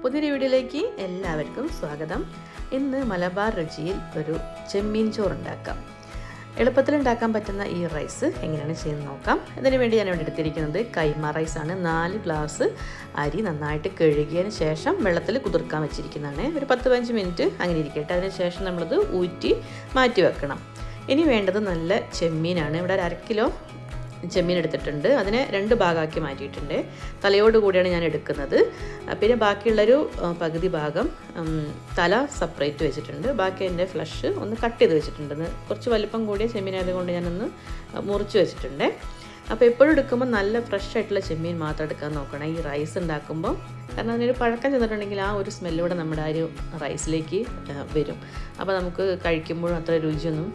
പുതിയൊരു വീഡിയോയിലേക്ക് എല്ലാവർക്കും സ്വാഗതം. ഇന്ന് മലബാർ രുചിയിൽ ഒരു ചെമ്മീൻ ചോറുണ്ടാക്കാം. എളുപ്പത്തിൽ ഉണ്ടാക്കാൻ പറ്റുന്ന ഈ റൈസ് എങ്ങനെയാണ് ചെയ്യുന്നത് നോക്കാം. ഇതിനു വേണ്ടി ഞാൻ ഇവിടെ എടുത്തിരിക്കുന്നത് കൈമ റൈസാണ്. 4 ഗ്ലാസ് അരി നന്നായിട്ട് കഴുകിയതിന് ശേഷം വെള്ളത്തിൽ കുതിർക്കാൻ വെച്ചിരിക്കുന്നതാണ്. ഒരു 10-15 മിനിറ്റ് അങ്ങനെ ഇരിക്കട്ടെ. അതിന് ശേഷം നമ്മളത് ഊറ്റി മാറ്റി വെക്കണം. ഇനി വേണ്ടത് നല്ല ചെമ്മീനാണ്. ഇവിടെ 1/2 കിലോ ചെമ്മീൻ എടുത്തിട്ടുണ്ട്. അതിനെ 2 ഭാഗമാക്കി മാറ്റിയിട്ടുണ്ട്. തലയോട് കൂടിയാണ് ഞാൻ എടുക്കുന്നത്. പിന്നെ ബാക്കിയുള്ളൊരു പകുതി ഭാഗം തല സെപ്പറേറ്റ് വെച്ചിട്ടുണ്ട്. ബാക്കി എൻ്റെ ഫ്ലഷ് ഒന്ന് കട്ട് ചെയ്ത് വെച്ചിട്ടുണ്ട്. കുറച്ച് വലിപ്പം കൂടിയ ചെമ്മീനായതുകൊണ്ട് ഞാനൊന്ന് മുറിച്ച് വെച്ചിട്ടുണ്ട്. അപ്പോൾ എപ്പോഴും എടുക്കുമ്പോൾ നല്ല ഫ്രഷ് ആയിട്ടുള്ള ചെമ്മീൻ മാത്രം എടുക്കാൻ നോക്കണം ഈ റൈസ് ഉണ്ടാക്കുമ്പോൾ. കാരണം അതിനൊരു പഴക്കം ചെന്നിട്ടുണ്ടെങ്കിൽ ആ ഒരു സ്മെല്ലൂടെ നമ്മുടെ ആ ഒരു റൈസിലേക്ക് വരും. അപ്പോൾ നമുക്ക് കഴിക്കുമ്പോഴും അത്ര രുചിയൊന്നും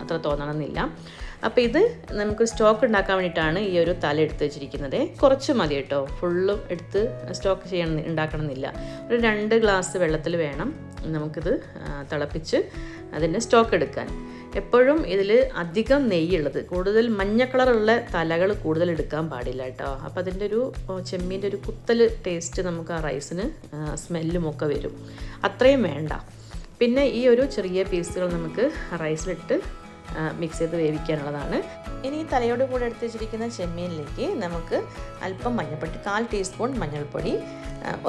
അത്ര തോന്നണമെന്നില്ല. അപ്പോൾ ഇത് നമുക്ക് സ്റ്റോക്ക് ഉണ്ടാക്കാൻ വേണ്ടിയിട്ടാണ് ഈ ഒരു തല എടുത്ത് വെച്ചിരിക്കുന്നത്. കുറച്ച് മതി കേട്ടോ, ഫുള്ളും എടുത്ത് സ്റ്റോക്ക് ഉണ്ടാക്കണമെന്നില്ല. ഒരു 2 ഗ്ലാസ് വെള്ളത്തിൽ വേണം നമുക്കിത് തിളപ്പിച്ച് അതിൻ്റെ സ്റ്റോക്ക് എടുക്കാൻ. എപ്പോഴും ഇതിൽ അധികം നെയ്യുള്ളത്, കൂടുതൽ മഞ്ഞ കളറുള്ള തലകൾ കൂടുതൽ എടുക്കാൻ പാടില്ല കേട്ടോ. അപ്പോൾ അതിൻ്റെ ഒരു ചെമ്മീൻ്റെ ഒരു കുത്തൽ ടേസ്റ്റ് നമുക്ക് ആ റൈസിന് സ്മെല്ലും ഒക്കെ വരും. അത്രയും വേണ്ട. പിന്നെ ഈ ഒരു ചെറിയ പീസുകൾ നമുക്ക് റൈസിലിട്ട് മിക്സ് ചെയ്ത് വേവിക്കാനുള്ളതാണ്. ഇനി ഈ തലയോട് കൂടെ എടുത്ത് വെച്ചിരിക്കുന്ന ചെമ്മീനിലേക്ക് നമുക്ക് അല്പം മഞ്ഞൾപ്പൊടി, 1/4 ടീസ്പൂൺ മഞ്ഞൾപ്പൊടി,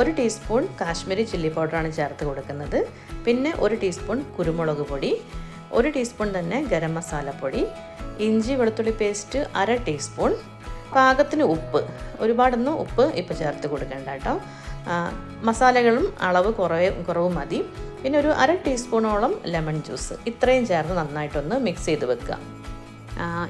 1 ടീസ്പൂൺ കാശ്മീരി ചില്ലി പൗഡറാണ് ചേർത്ത് കൊടുക്കുന്നത്. പിന്നെ 1 ടീസ്പൂൺ കുരുമുളക് പൊടി, 1 ടീസ്പൂൺ തന്നെ ഗരം മസാലപ്പൊടി, ഇഞ്ചി വെളുത്തുള്ളി പേസ്റ്റ് 1/2 ടീസ്പൂൺ, പാകത്തിന് ഉപ്പ്. ഒരുപാടൊന്നും ഉപ്പ് ഇപ്പോൾ ചേർത്ത് കൊടുക്കേണ്ട കേട്ടോ. മസാലകളും അളവ് കുറവ് മതി. പിന്നെ ഒരു 1/2 ടീസ്പൂണോളം ലെമൺ ജ്യൂസ്. ഇത്രയും ചേർത്ത് നന്നായിട്ടൊന്ന് മിക്സ് ചെയ്ത് വെക്കുക.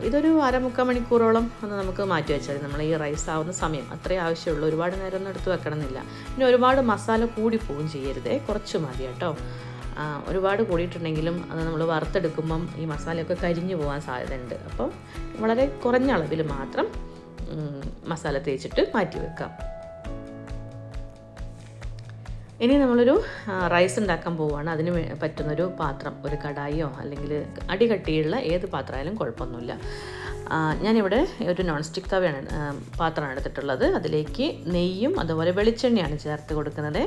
ഇതൊരു 1/2-3 മണിക്കൂറോളം ഒന്ന് നമുക്ക് മാറ്റി വെച്ചാൽ നമ്മൾ ഈ റൈസ് ആവുന്ന സമയം അത്രേ ആവശ്യമുള്ളൂ. ഒരുപാട് നേരം ഒന്നും എടുത്ത് വെക്കണമെന്നില്ല. പിന്നെ ഒരുപാട് മസാല കൂടി പോവും ചെയ്യരുതേ, കുറച്ച് മതി കേട്ടോ. ഒരുപാട് കൂടിയിട്ടുണ്ടെങ്കിലും അത് നമ്മൾ വറുത്തെടുക്കുമ്പം ഈ മസാലയൊക്കെ കരിഞ്ഞു പോകാൻ സാധ്യതയുണ്ട്. അപ്പോൾ വളരെ കുറഞ്ഞ അളവിൽ മാത്രം മസാല തേച്ചിട്ട് മാറ്റി വെക്കാം. ഇനി നമ്മളൊരു റൈസ് ഉണ്ടാക്കാൻ പോവുകയാണ്. അതിന് പറ്റുന്നൊരു പാത്രം, ഒരു കടായിയോ അല്ലെങ്കിൽ അടികട്ടിയുള്ള ഏത് പാത്രമായാലും കുഴപ്പമൊന്നുമില്ല. ഞാനിവിടെ ഒരു നോൺ സ്റ്റിക്ക് തവയാണ് പാത്രമാണ് എടുത്തിട്ടുള്ളത്. അതിലേക്ക് നെയ്യും അതുപോലെ വെളിച്ചെണ്ണയാണ് ചേർത്ത് കൊടുക്കുന്നത്.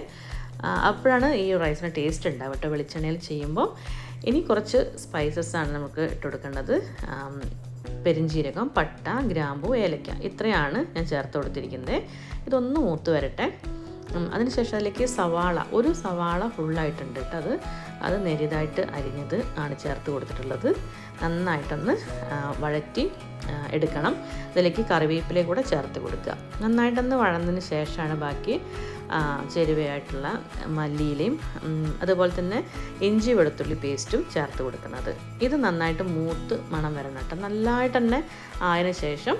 അപ്പോഴാണ് ഈ റൈസിന് ടേസ്റ്റ് ഉണ്ടാവും കേട്ടോ, വെളിച്ചെണ്ണയിൽ ചെയ്യുമ്പോൾ. ഇനി കുറച്ച് സ്പൈസസാണ് നമുക്ക് ഇട്ട് കൊടുക്കേണ്ടത്. പെരിഞ്ജീരകം, പട്ട, ഗ്രാമ്പു, ഏലക്ക, ഇത്രയാണ് ഞാൻ ചേർത്ത് കൊടുത്തിരിക്കുന്നത്. ഇതൊന്ന് മൂത്ത് വരട്ടെ. അതിനുശേഷം അതിലേക്ക് ഒരു സവാള ഫുള്ളായിട്ടുണ്ട് കേട്ടോ. അത് നെരിതായിട്ട് അരിഞ്ഞത് ആണ് ചേർത്ത് കൊടുത്തിട്ടുള്ളത്. നന്നായിട്ടൊന്ന് വഴറ്റി എടുക്കണം. അതിലേക്ക് കറിവേപ്പില കൂടെ ചേർത്ത് കൊടുക്കുക. നന്നായിട്ടൊന്ന് വഴന്നതിന് ശേഷമാണ് ബാക്കി ചേരുവയായിട്ടുള്ള മല്ലിയിലയും അതുപോലെ തന്നെ ഇഞ്ചി വെളുത്തുള്ളി പേസ്റ്റും ചേർത്ത് കൊടുക്കുന്നത്. ഇത് നന്നായിട്ട് മൂത്ത് മണം വരണം കേട്ടോ. നല്ലതായിട്ട് തന്നെ ആയതിനു ശേഷം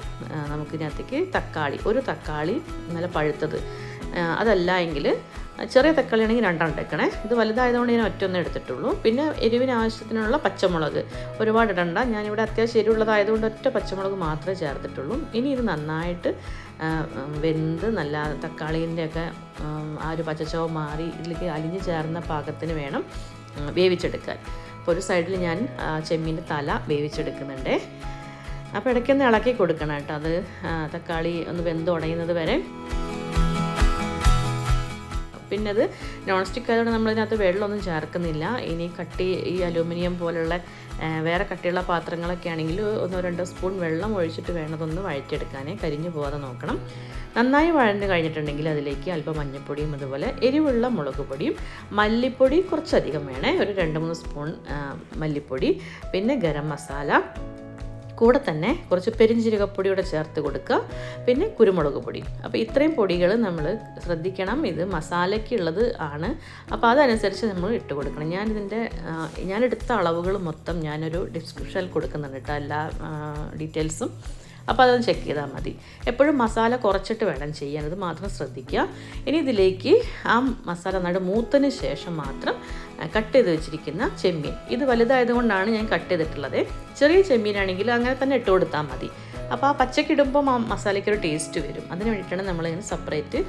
നമുക്കിതിനകത്തേക്ക് ഒരു തക്കാളി നല്ല പഴുത്തത്, അതല്ല എങ്കിൽ ചെറിയ തക്കാളി ആണെങ്കിൽ 2 എടുക്കണേ. ഇത് വലുതായതുകൊണ്ട് ഞാൻ ഒറ്റൊന്നേ എടുത്തിട്ടുള്ളൂ. പിന്നെ എരിവിന് ആവശ്യത്തിനുള്ള പച്ചമുളക് ഒരുപാട് ഇടണ്ട. ഞാനിവിടെ അത്യാവശ്യം എരിവുള്ളതായതുകൊണ്ട് ഒറ്റ പച്ചമുളക് മാത്രമേ ചേർത്തിട്ടുള്ളൂ. ഇനി ഇത് നന്നായിട്ട് വെന്ത് നല്ല തക്കാളീൻ്റെയൊക്കെ ആ ഒരു പച്ചച്ചവ് മാറി ഇതിലേക്ക് അലിഞ്ഞ് ചേർന്ന പാകത്തിന് വേണം വേവിച്ചെടുക്കാൻ. അപ്പോൾ ഒരു സൈഡിൽ ഞാൻ ചെമ്മീൻ്റെ തല വേവിച്ചെടുക്കുന്നുണ്ട്. അപ്പോൾ ഇടയ്ക്കൊന്ന് ഇളക്കി കൊടുക്കണം കേട്ടോ. അത് തക്കാളി ഒന്ന് വെന്ത് ഉടയുന്നത് വരെ. പിന്നെ അത് നോൺ സ്റ്റിക്ക് ആയതുകൊണ്ട് നമ്മളിതിനകത്ത് വെള്ളമൊന്നും ചേർക്കുന്നില്ല. ഇനി ഈ അലൂമിനിയം പോലുള്ള വേറെ കട്ടിയുള്ള പാത്രങ്ങളൊക്കെ ആണെങ്കിൽ 1-2 സ്പൂൺ വെള്ളം ഒഴിച്ചിട്ട് വേണതൊന്ന് വഴറ്റിയെടുക്കാൻ, കരിഞ്ഞു പോകാതെ നോക്കണം. നന്നായി വഴഞ്ഞ് കഴിഞ്ഞിട്ടുണ്ടെങ്കിൽ അതിലേക്ക് അല്പം മഞ്ഞൾപ്പൊടിയും അതുപോലെ എരിവുള്ള മുളക് പൊടിയും, മല്ലിപ്പൊടി കുറച്ചധികം വേണേ, ഒരു 2-3 സ്പൂൺ മല്ലിപ്പൊടി, പിന്നെ ഗരം മസാല, കൂടെ തന്നെ കുറച്ച് പെരിഞ്ജീരകപ്പൊടി കൂടെ ചേർത്ത് കൊടുക്കുക, പിന്നെ കുരുമുളക് പൊടി. അപ്പോൾ ഇത്രയും പൊടികൾ നമ്മൾ ശ്രദ്ധിക്കണം. ഇത് മസാലയ്ക്കുള്ളത് ആണ്. അപ്പോൾ അതനുസരിച്ച് നമ്മൾ ഇട്ട് കൊടുക്കണം. ഞാനെടുത്ത അളവുകൾ മൊത്തം ഞാനൊരു ഡിസ്ക്രിപ്ഷനിൽ കൊടുക്കുന്നുണ്ട് കേട്ടോ, എല്ലാ ഡീറ്റെയിൽസും. അപ്പോൾ അതൊന്ന് ചെക്ക് ചെയ്താൽ മതി. എപ്പോഴും മസാല കുറച്ചിട്ട് വേണം ചെയ്യാൻ, അത് മാത്രം ശ്രദ്ധിക്കുക. ഇനി ഇതിലേക്ക് ആ മസാല നന്നായിട്ട് മൂത്തതിന് ശേഷം മാത്രം കട്ട് ചെയ്ത് വെച്ചിരിക്കുന്ന ചെമ്മീൻ, ഇത് വലുതായതുകൊണ്ടാണ് ഞാൻ കട്ട് ചെയ്തിട്ടുള്ളത്. ചെറിയ ചെമ്മീനാണെങ്കിൽ അങ്ങനെ തന്നെ ഇട്ട് കൊടുത്താൽ മതി. അപ്പോൾ ആ പച്ചക്ക് ഇടുമ്പോൾ ആ മസാലയ്ക്കൊരു ടേസ്റ്റ് വരും. അതിന് വേണ്ടിയിട്ടാണ് നമ്മളിങ്ങനെ സെപ്പറേറ്റ്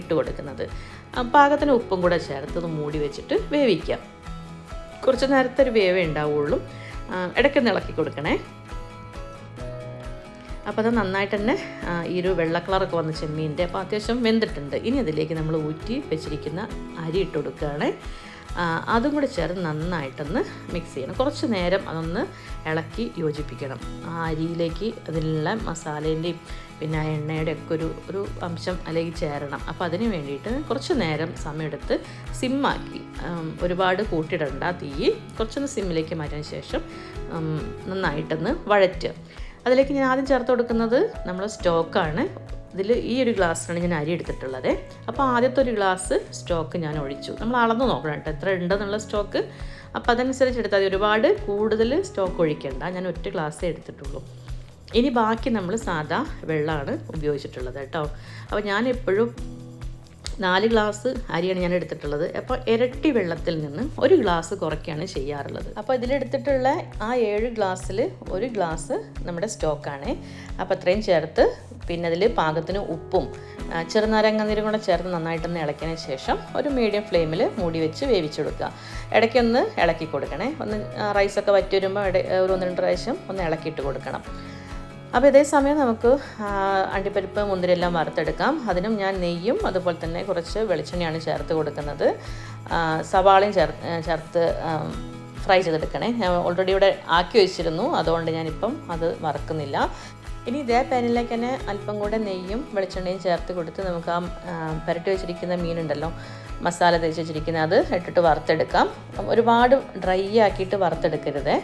ഇട്ട് കൊടുക്കുന്നത്. പാകത്തിന് ഉപ്പും കൂടെ ചേർത്ത് മൂടി വെച്ചിട്ട് വേവിക്കാം. കുറച്ച് നേരത്തെ ഒരു വേവേ ഉണ്ടാവുള്ളൂ. ഇടയ്ക്കൊന്ന് ഇളക്കി കൊടുക്കണേ. അപ്പോൾ അത് നന്നായിട്ട് തന്നെ ഈ ഒരു വെള്ള കളറൊക്കെ വന്ന ചെമ്മീൻ്റെ അപ്പോൾ അത്യാവശ്യം വെന്തിട്ടുണ്ട്. ഇനി അതിലേക്ക് നമ്മൾ ഊറ്റി വെച്ചിരിക്കുന്ന അരി ഇട്ട് കൊടുക്കുകയാണ്. അതും കൂടി ചേർത്ത് നന്നായിട്ടൊന്ന് മിക്സ് ചെയ്യണം. കുറച്ച് നേരം അതൊന്ന് ഇളക്കി യോജിപ്പിക്കണം. ആ അരിയിലേക്ക് അതിലുള്ള മസാലേൻ്റെയും പിന്നെ ആ എണ്ണയുടെ ഒക്കെ ഒരു അംശം അല്ലെങ്കിൽ ചേരണം. അപ്പോൾ അതിന് വേണ്ടിയിട്ട് കുറച്ച് നേരം സമയമെടുത്ത് സിമ്മാക്കി, ഒരുപാട് കൂട്ടിയിടണ്ട തീ, കുറച്ചൊന്ന് സിമ്മിലേക്ക് മാറ്റിയതിന് ശേഷം നന്നായിട്ടൊന്ന് വഴറ്റുക. അതിലേക്ക് ഞാൻ ആദ്യം ചേർത്ത് കൊടുക്കുന്നത് നമ്മൾ സ്റ്റോക്കാണ്. ഇതിൽ ഈ ഒരു ഗ്ലാസ്സിലാണ് ഞാൻ അരി എടുത്തിട്ടുള്ളത്. അപ്പോൾ ആദ്യത്തെ ഒരു ഗ്ലാസ് സ്റ്റോക്ക് ഞാൻ ഒഴിച്ചു. നമ്മൾ അളന്ന് നോക്കണം കേട്ടോ എത്ര ഉണ്ടെന്നുള്ള സ്റ്റോക്ക്. അപ്പോൾ അതനുസരിച്ച് എടുത്താൽ മതി. ഒരുപാട് കൂടുതൽ സ്റ്റോക്ക് ഒഴിക്കേണ്ട. ഞാൻ ഒറ്റ ഗ്ലാസ്സേ എടുത്തിട്ടുള്ളൂ. ഇനി ബാക്കി നമ്മൾ സാദാ വെള്ളമാണ് ഉപയോഗിച്ചിട്ടുള്ളത് കേട്ടോ. അപ്പോൾ ഞാൻ എപ്പോഴും 4 ഗ്ലാസ് അരിയാണ് ഞാൻ എടുത്തിട്ടുള്ളത്. അപ്പോൾ ഇരട്ടി വെള്ളത്തിൽ നിന്ന് 1 ഗ്ലാസ് കുറയ്ക്കുകയാണ് ചെയ്യാറുള്ളത്. അപ്പോൾ ഇതിലെടുത്തിട്ടുള്ള ആ 7 ഗ്ലാസ്സിൽ 1 ഗ്ലാസ് നമ്മുടെ സ്റ്റോക്കാണ്. അപ്പോൾ അത്രയും ചേർത്ത് പിന്നെ അതിൽ പാകത്തിന് ഉപ്പും ചെറുനാരങ്ങ നീരും കൂടെ ചേർത്ത് നന്നായിട്ടൊന്ന് ഇളക്കിയതിന് ശേഷം ഒരു മീഡിയം ഫ്ലെയിമിൽ മൂടി വെച്ച് വേവിച്ചെടുക്കുക. ഇടയ്ക്കൊന്ന് ഇളക്കി കൊടുക്കണേ. ഒന്ന് റൈസൊക്കെ വറ്റി വരുമ്പോൾ ഒരു 1-2 പ്രാവശ്യം ഒന്ന് ഇളക്കിയിട്ട് കൊടുക്കണം. അപ്പോൾ ഇതേ സമയം നമുക്ക് അണ്ടിപ്പരിപ്പ് മുന്തിരിയെല്ലാം വറുത്തെടുക്കാം. അതിനും ഞാൻ നെയ്യും അതുപോലെ തന്നെ കുറച്ച് വെളിച്ചെണ്ണയാണ് ചേർത്ത് കൊടുക്കുന്നത്. സവാളയും ചേർത്ത് ഫ്രൈ ചെയ്തെടുക്കണേ. ഞാൻ ഓൾറെഡി ഇവിടെ ആക്കി വെച്ചിരുന്നു, അതുകൊണ്ട് ഞാനിപ്പം അത് വറക്കുന്നില്ല. ഇനി ഇതേ പാനിലേക്ക് തന്നെ അല്പം കൂടെ നെയ്യും വെളിച്ചെണ്ണയും ചേർത്ത് കൊടുത്ത് നമുക്ക് ആ പുരട്ടി വെച്ചിരിക്കുന്ന മീനുണ്ടല്ലോ, മസാല തേച്ച് വെച്ചിരിക്കുന്നത്, അത് ഇട്ടിട്ട് വറുത്തെടുക്കാം. ഒരുപാട് ഡ്രൈ ആക്കിയിട്ട് വറുത്തെടുക്കരുത്.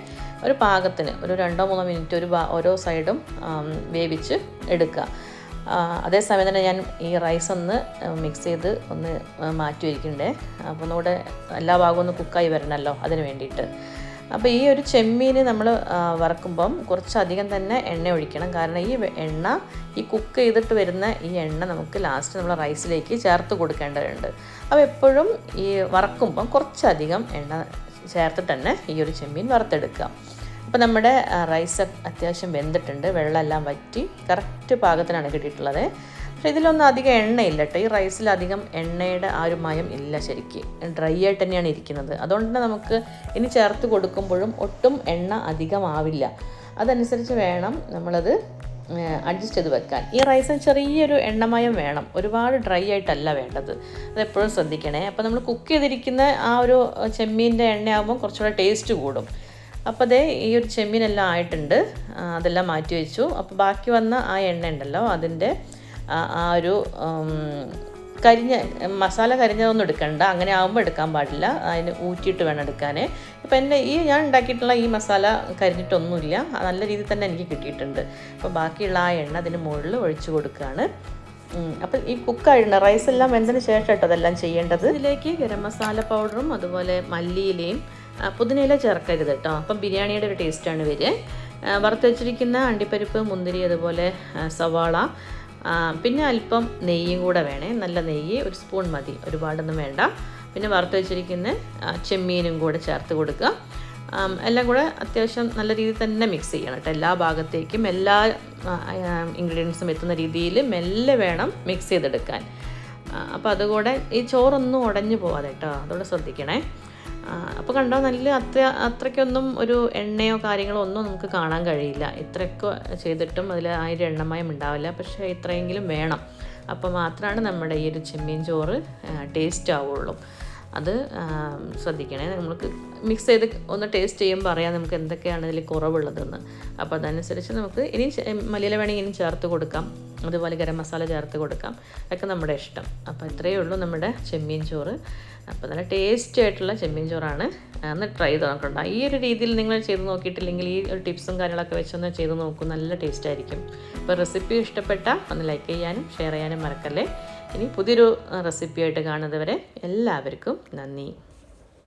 ഒരു പാകത്തിന് ഒരു 2-3 മിനിറ്റ് ഓരോ സൈഡും വേവിച്ച് എടുക്കുക. അതേസമയം തന്നെ ഞാൻ ഈ റൈസ് ഒന്ന് മിക്സ് ചെയ്ത് ഒന്ന് മാറ്റി വയ്ക്കണ്ടേ. അപ്പോൾ ഒന്നുകൂടെ എല്ലാ ഭാഗവും ഒന്ന് കുക്കായി വരണമല്ലോ, അതിന് വേണ്ടിയിട്ട്. അപ്പോൾ ഈ ഒരു ചെമ്മീൻ നമ്മൾ വറക്കുമ്പം കുറച്ചധികം തന്നെ എണ്ണ ഒഴിക്കണം. കാരണം ഈ എണ്ണ, ഈ കുക്ക് ചെയ്തിട്ട് വരുന്ന ഈ എണ്ണ നമുക്ക് ലാസ്റ്റ് നമ്മൾ റൈസിലേക്ക് ചേർത്ത് കൊടുക്കേണ്ടതുണ്ട്. അപ്പോൾ എപ്പോഴും ഈ വറക്കുമ്പം കുറച്ചധികം എണ്ണ ചേർത്തിട്ട് തന്നെ ഈ ഒരു ചെമ്മീൻ വറുത്തെടുക്കുക. അപ്പോൾ നമ്മുടെ റൈസ് അത്യാവശ്യം വെന്തിട്ടുണ്ട്. വെള്ളമെല്ലാം വറ്റി കറക്റ്റ് പാകത്തിനാണ് കിട്ടിയിട്ടുള്ളത്. പക്ഷേ ഇതിലൊന്നും അധികം എണ്ണയില്ല കേട്ടോ. ഈ റൈസിലധികം എണ്ണയുടെ ആ ഒരു മയം ഇല്ല, ശരിക്ക് ഡ്രൈ ആയിട്ട് തന്നെയാണ് ഇരിക്കുന്നത്. അതുകൊണ്ട് തന്നെ നമുക്ക് ഇനി ചേർത്ത് കൊടുക്കുമ്പോഴും ഒട്ടും എണ്ണ അധികമാവില്ല. അതനുസരിച്ച് വേണം നമ്മളത് അഡ്ജസ്റ്റ് ചെയ്ത് വെക്കാൻ. ഈ റൈസിന് ചെറിയൊരു എണ്ണമയം വേണം, ഒരുപാട് ഡ്രൈ ആയിട്ടല്ല വേണ്ടത്. അതെപ്പോഴും ശ്രദ്ധിക്കണേ. അപ്പോൾ നമ്മൾ കുക്ക് ചെയ്തിരിക്കുന്ന ആ ഒരു ചെമ്മീൻ്റെ എണ്ണയാകുമ്പോൾ കുറച്ചുകൂടെ ടേസ്റ്റ് കൂടും. അപ്പോൾ അതേ ഈ ഒരു ചെമ്മീനെല്ലാം ആയിട്ടുണ്ട്. അതെല്ലാം മാറ്റി വെച്ചു. അപ്പോൾ ബാക്കി വന്ന ആ എണ്ണ ഉണ്ടല്ലോ, അതിൻ്റെ ആ ഒരു മസാല കരിഞ്ഞതൊന്നും എടുക്കണ്ട. അങ്ങനെ ആകുമ്പോൾ എടുക്കാൻ പാടില്ല. അതിന് ഊറ്റിയിട്ട് വേണം എടുക്കാൻ. ഇപ്പോൾ ഞാൻ ഉണ്ടാക്കിയിട്ടുള്ള ഈ മസാല കരിഞ്ഞിട്ടൊന്നുമില്ല, നല്ല രീതിയിൽ തന്നെ എനിക്ക് കിട്ടിയിട്ടുണ്ട്. അപ്പോൾ ബാക്കിയുള്ള ആ എണ്ണ അതിന് മുകളിൽ ഒഴിച്ചു കൊടുക്കുകയാണ്. അപ്പോൾ ഈ കുക്കായിട്ടുണ്ട്. റൈസെല്ലാം വെന്തതിന് ശേഷം കേട്ടോ അതെല്ലാം ചെയ്യേണ്ടത്. ഇതിലേക്ക് ഗരം മസാല പൗഡറും അതുപോലെ മല്ലിയിലയും പുതിനയില ചേർക്കരുത് കേട്ടോ. അപ്പം ബിരിയാണിയുടെ ഒരു ടേസ്റ്റാണ് വരിക. വറുത്ത് വെച്ചിരിക്കുന്ന അണ്ടിപ്പരിപ്പ്, മുന്തിരി, അതുപോലെ സവാള, പിന്നെ അല്പം നെയ്യും കൂടെ വേണേ. നല്ല നെയ്യ് 1 സ്പൂൺ മതി, ഒരുപാടൊന്നും വേണ്ട. പിന്നെ വറുത്ത് വെച്ചിരിക്കുന്ന ചെമ്മീനും കൂടെ ചേർത്ത് കൊടുക്കുക. എല്ലാം കൂടെ അത്യാവശ്യം നല്ല രീതിയിൽ തന്നെ മിക്സ് ചെയ്യണം കേട്ടോ. എല്ലാ ഭാഗത്തേക്കും എല്ലാ ഇൻഗ്രീഡിയൻസും എത്തുന്ന രീതിയിൽ മെല്ലെ വേണം മിക്സ് ചെയ്തെടുക്കാൻ. അപ്പോൾ അതുകൂടെ ഈ ചോറൊന്നും ഉടഞ്ഞു പോവാതെ കേട്ടോ, അതുകൂടെ ശ്രദ്ധിക്കണേ. അപ്പോൾ കണ്ടോ, നല്ല അത്രയ്ക്കൊന്നും ഒരു എണ്ണയോ കാര്യങ്ങളോ ഒന്നും നമുക്ക് കാണാൻ കഴിയില്ല. ഇത്രയൊക്കെ ചെയ്തിട്ടും അതിൽ ആ ഒരു എണ്ണമയം ഉണ്ടാവില്ല. പക്ഷേ ഇത്രയെങ്കിലും വേണം. അപ്പോൾ മാത്രമാണ് നമ്മുടെ ഈ ഒരു ചെമ്മീൻ ചോറ് ടേസ്റ്റ് ആവുള്ളൂ. അത് ശ്രദ്ധിക്കണേ. നമുക്ക് മിക്സ് ചെയ്ത് ഒന്ന് ടേസ്റ്റ് ചെയ്യുമ്പോൾ അറിയാം നമുക്ക് എന്തൊക്കെയാണ് ഇതിൽ കുറവുള്ളതെന്ന്. അപ്പോൾ അതനുസരിച്ച് നമുക്ക് ഇനി മല്ലിയില വേണമെങ്കിൽ ഇനി ചേർത്ത് കൊടുക്കാം. അതുപോലെ ഗരം മസാല ചേർത്ത് കൊടുക്കാം. ഒക്കെ നമ്മുടെ ഇഷ്ടം. അപ്പോൾ ഇത്രയേ ഉള്ളൂ നമ്മുടെ ചെമ്മീൻ ചോറ്. അപ്പോൾ നല്ല ടേസ്റ്റി ആയിട്ടുള്ള ചെമ്മീൻ ചോറാണ്. ഒന്ന് ട്രൈ ചെയ്ത് നോക്കണ്ട. ഈ ഒരു രീതിയിൽ നിങ്ങൾ ചെയ്ത് നോക്കിയിട്ടില്ലെങ്കിൽ ഈ ഒരു ടിപ്സും കാര്യങ്ങളൊക്കെ വെച്ചൊന്ന് ചെയ്ത് നോക്കൂ, നല്ല ടേസ്റ്റ് ആയിരിക്കും. അപ്പോൾ റെസിപ്പി ഇഷ്ടപ്പെട്ട ഒന്ന് ലൈക്ക് ചെയ്യാനും ഷെയർ ചെയ്യാനും മറക്കല്ലേ. ഇനി പുതിയൊരു റെസിപ്പിയായിട്ട് കാണുന്നതുവരെ എല്ലാവർക്കും നന്ദി.